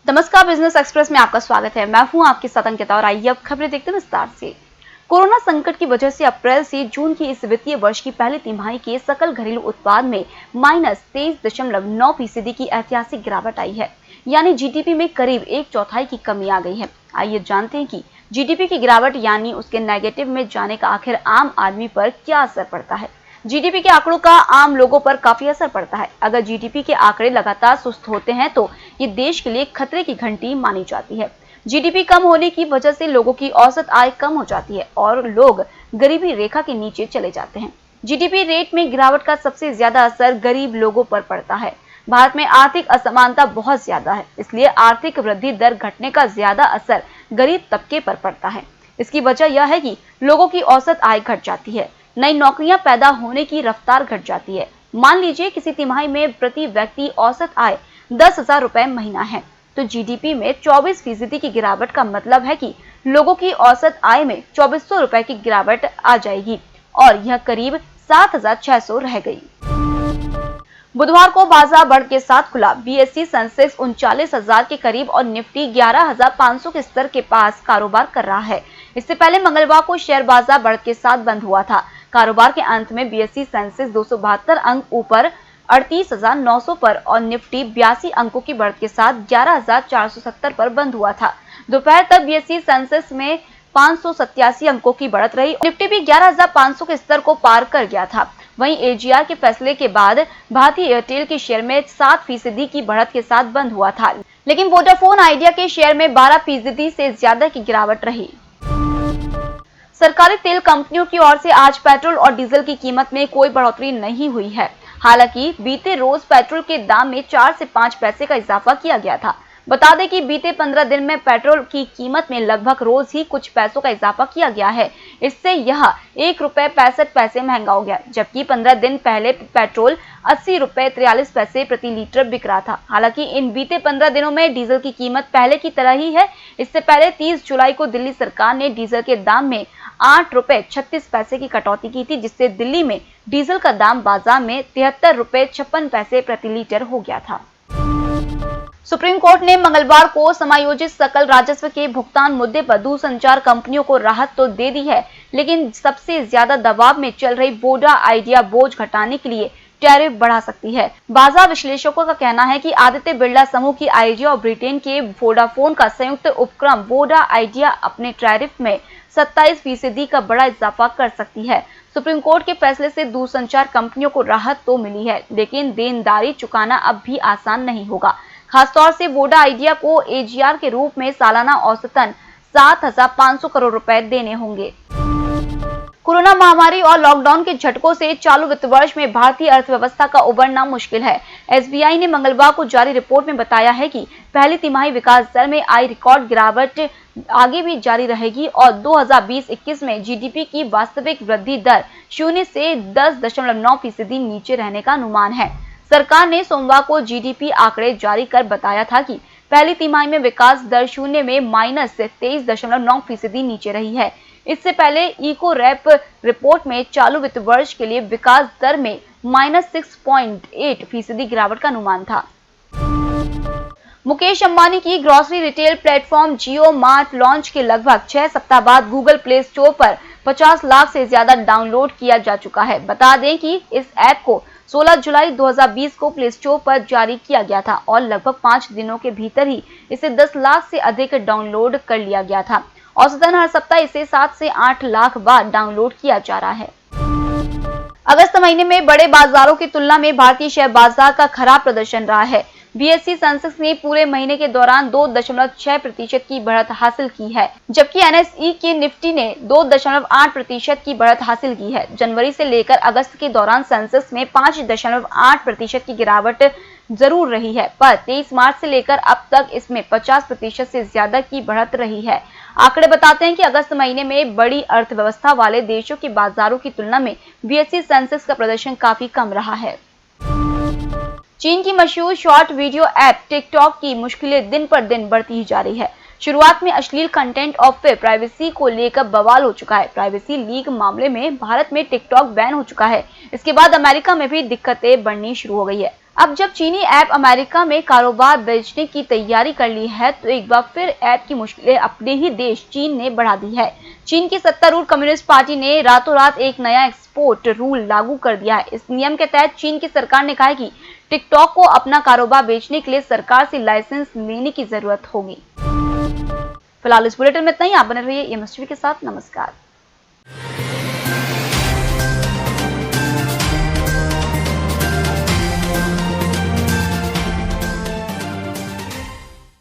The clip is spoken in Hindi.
नमस्कार, बिजनेस एक्सप्रेस में आपका स्वागत है। मैं हूं आपके साथ अंकिता और आइए अब खबरें देखते हैं विस्तार से। कोरोना संकट की वजह से अप्रैल से जून की इस वित्तीय वर्ष की पहली तिमाही के सकल घरेलू उत्पाद में -23.9% की ऐतिहासिक गिरावट आई है, यानी जीडीपी में करीब एक चौथाई की कमी आ गई है। आइए जानते हैं कि जीडीपी की गिरावट यानी उसके नेगेटिव में जाने का आखिर आम आदमी पर क्या असर पड़ता है। जीडीपी के आंकड़ों का आम लोगों पर काफी असर पड़ता है। अगर जीडीपी के आंकड़े लगातार सुस्त होते हैं तो ये देश के लिए खतरे की घंटी मानी जाती है। जीडीपी कम होने की वजह से लोगों की औसत आय कम हो जाती है और लोग गरीबी रेखा के नीचे चले जाते हैं। जीडीपी रेट में गिरावट का सबसे ज्यादा असर गरीब लोगों पर पड़ता है। भारत में आर्थिक असमानता बहुत ज्यादा है, इसलिए आर्थिक वृद्धि दर घटने का ज्यादा असर गरीब तबके पर पड़ता है। इसकी वजह यह है कि लोगों की औसत आय घट जाती है, नई नौकरियां पैदा होने की रफ्तार घट जाती है। मान लीजिए किसी तिमाही में प्रति व्यक्ति औसत आय 10,000 रुपए महीना है, तो जीडीपी में 24% की गिरावट का मतलब है कि लोगों की औसत आय में 2400 रुपए की गिरावट आ जाएगी और यह करीब 7,600 रह गई। बुधवार को बाजार बढ़त के साथ खुला। बीएसई सेंसेक्स 39,000 के करीब और निफ्टी 11,500 के स्तर के पास कारोबार कर रहा है। इससे पहले मंगलवार को शेयर बाजार बढ़त के साथ बंद हुआ था। कारोबार के अंत में बीएसई सेंसेक्स 272 अंक ऊपर 38,900 पर और निफ्टी 82 अंकों की बढ़त के साथ 11,470 पर बंद हुआ था। दोपहर तक बीएसई सेंसेक्स में 587 अंकों की बढ़त रही। निफ्टी भी 11,500 के स्तर को पार कर गया था। वहीं एजीआर के फैसले के बाद भारती एयरटेल के शेयर में 7% की बढ़त के साथ बंद हुआ था, लेकिन वोडाफोन आइडिया के शेयर में 12% से ज्यादा की गिरावट रही। सरकारी तेल कंपनियों की ओर से आज पेट्रोल और डीजल की कीमत में कोई बढ़ोतरी नहीं हुई है। हालांकि बीते रोज पेट्रोल के दाम में 4 से 5 पैसे का इजाफा किया गया था। बता दें कि बीते 15 दिन में पेट्रोल की कीमत में लगभग रोज ही कुछ पैसों का इजाफा किया गया है। इससे यह 1 रुपए 65 पैसे महंगा हो गया, जबकि 15 दिन पहले पेट्रोल 80 रुपए 43 पैसे प्रति लीटर बिक रहा था। हालांकि इन बीते 15 दिनों में डीजल की कीमत पहले की तरह ही है। इससे पहले 30 जुलाई को दिल्ली सरकार ने डीजल के दाम में 8 रुपए 36 पैसे की कटौती की थी, जिससे दिल्ली में डीजल का दाम बाजार में 73 रुपए 56 पैसे प्रति लीटर हो गया था। सुप्रीम कोर्ट ने मंगलवार को समायोजित सकल राजस्व के भुगतान मुद्दे पर दूरसंचार कंपनियों को राहत तो दे दी है, लेकिन सबसे ज्यादा दबाव में चल रही वोडा आइडिया बोझ घटाने के लिए टैरिफ बढ़ा सकती है। बाजार विश्लेषकों का कहना है कि आदित्य बिरला समूह की आइडिया और ब्रिटेन के वोडाफोन का संयुक्त उपक्रम वोडा आइडिया अपने टैरिफ में 27% का बड़ा इजाफा कर सकती है। सुप्रीम कोर्ट के फैसले से दूरसंचार कंपनियों को राहत तो मिली है, लेकिन देनदारी चुकाना अब भी आसान नहीं होगा। खासतौर से वोडा आइडिया को एजीआर के रूप में सालाना औसतन 7,500 करोड़ रुपए देने होंगे। कोरोना महामारी और लॉकडाउन के झटकों से चालू वित्त वर्ष में भारतीय अर्थव्यवस्था का उबरना मुश्किल है। एसबीआई ने मंगलवार को जारी रिपोर्ट में बताया है कि पहली तिमाही विकास दर में आई रिकॉर्ड गिरावट आगे भी जारी रहेगी और 2020-21 में जीडीपी की वास्तविक वृद्धि दर 0 से 10.9% नीचे रहने का अनुमान है। सरकार ने सोमवार को जीडीपी आंकड़े जारी कर बताया था कि पहली तिमाही में विकास दर शून्य में -23.9% नीचे रही है। इससे पहले इको रैप रिपोर्ट में चालू वित्त वर्ष के लिए विकास दर में -6.8% गिरावट का अनुमान था। मुकेश अंबानी की ग्रोसरी रिटेल प्लेटफॉर्म जियो मार्ट लॉन्च के लगभग 6 सप्ताह बाद गूगल प्ले स्टोर पर 50 लाख से ज्यादा डाउनलोड किया जा चुका है। बता दें कि इस ऐप को 16 जुलाई 2020 को प्ले स्टोर पर जारी किया गया था और लगभग 5 दिनों के भीतर ही इसे 10 लाख से अधिक डाउनलोड कर लिया गया था। औसतन हर सप्ताह इसे 7 से 8 लाख बार डाउनलोड किया जा रहा है। अगस्त महीने में बड़े बाजारों की तुलना में भारतीय शेयर बाजार का खराब प्रदर्शन रहा है। बीएसई सेंसेक्स ने पूरे महीने के दौरान 2.6% की बढ़त हासिल की है, जबकि एनएसई के निफ्टी ने 2.8% की बढ़त हासिल की है। जनवरी से लेकर अगस्त के दौरान सेंसेक्स में 5.8% की गिरावट जरूर रही है, पर 23 मार्च से लेकर अब तक इसमें 50% से ज्यादा की बढ़त रही है। आंकड़े बताते हैं कि अगस्त महीने में बड़ी अर्थव्यवस्था वाले देशों के बाजारों की तुलना में बीएसई सेंसेक्स का प्रदर्शन काफी कम रहा है। चीन की मशहूर शॉर्ट वीडियो ऐप टिकटॉक की मुश्किलें दिन पर दिन बढ़ती ही जा रही है। शुरुआत में अश्लील कंटेंट और फिर प्राइवेसी को लेकर बवाल हो चुका है। प्राइवेसी लीक मामले में भारत में टिकटॉक बैन हो चुका है। इसके बाद अमेरिका में भी दिक्कतें बढ़नी शुरू हो गई है। अब जब चीनी ऐप अमेरिका में कारोबार बेचने की तैयारी कर ली है, तो एक बार फिर ऐप की मुश्किलें अपने ही देश चीन ने बढ़ा दी है। चीन की सत्तारूढ़ कम्युनिस्ट पार्टी ने रातों रात एक नया एक्सपोर्ट रूल लागू कर दिया है। इस नियम के तहत चीन की सरकार ने कहा है कि टिकटॉक को अपना कारोबार बेचने के लिए सरकार से लाइसेंस लेने की जरूरत होगी। फिलहाल इस बुलेटिन में इतना ही। आप बने रहिए एमएस टीवी के साथ। नमस्कार।